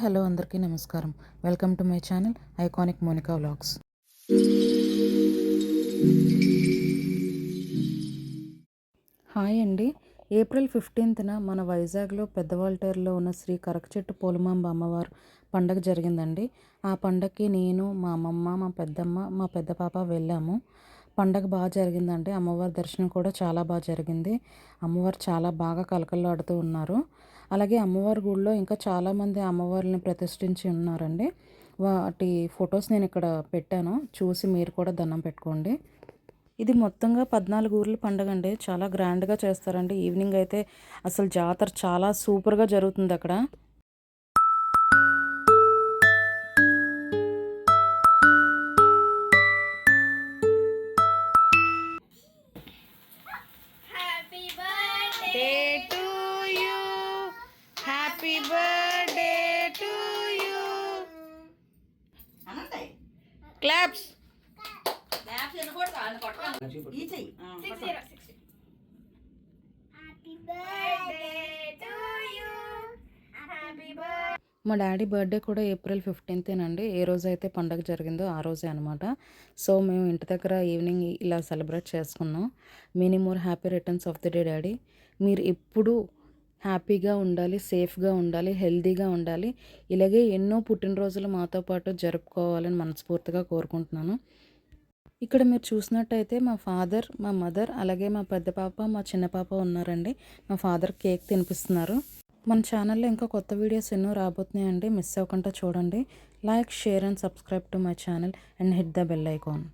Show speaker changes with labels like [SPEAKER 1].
[SPEAKER 1] Hello అందరికీ నమస్కారం. Welcome to my channel iconic Monika vlogs. Hi అండి. ఏప్రిల్ 15న మన వైజాగ్లో పెద్దవాల్టేరులో ఉన్న శ్రీ కరకచెట్టు పోలుమాంబ అమ్మవారు పండగ జరిగిందండి. ఆ పండగకి నేను, మా అమ్మమ్మ, మా పెద్దమ్మ, మా పెద్ద పాప వెళ్ళాము. పండగ బాగా జరిగిందండి. అమ్మవారి దర్శనం కూడా చాలా బాగా జరిగింది. అమ్మవారు చాలా బాగా కలకల్లాడుతూ ఉన్నారు. అలాగే అమ్మవారి గుడిలో ఇంకా చాలామంది అమ్మవారిని ప్రతిష్ఠించి ఉన్నారండి. వాటి ఫొటోస్ నేను ఇక్కడ పెట్టాను, చూసి మీరు కూడా దండం పెట్టుకోండి. ఇది మొత్తంగా 14 ఊర్ల పండుగ అండి. చాలా గ్రాండ్గా చేస్తారండి. ఈవినింగ్ అయితే అసలు జాతర చాలా సూపర్గా జరుగుతుంది అక్కడ.
[SPEAKER 2] Happy birthday to you, happy birthday to you. Claps.
[SPEAKER 1] మా డాడీ బర్త్డే కూడా ఏప్రిల్ 15నండి. ఏ రోజైతే పండగ జరిగిందో ఆ రోజే అనమాట. సో మేము ఇంటి దగ్గర ఈవినింగ్ ఇలా సెలబ్రేట్ చేసుకున్నాం. Many more happy returns of the day daddy. మీరు ఎప్పుడూ హ్యాపీగా ఉండాలి, సేఫ్గా ఉండాలి, హెల్తీగా ఉండాలి. ఇలాగే ఎన్నో పుట్టినరోజులు మాతో పాటు జరుపుకోవాలని మనస్ఫూర్తిగా కోరుకుంటున్నాను. ఇక్కడ మీరు చూసినట్టయితే మా ఫాదర్, మా మదర్, అలాగే మా పెద్ద పాప, మా చిన్న పాప ఉన్నారండి. మా ఫాదర్ కేక్ తినిపిస్తున్నారు. మన ఛానల్లో ఇంకా కొత్త వీడియోస్ ఎన్నో రాబోతున్నాయండి. మిస్ అవ్వకుండా చూడండి. Like, share and subscribe to my channel and hit the bell icon.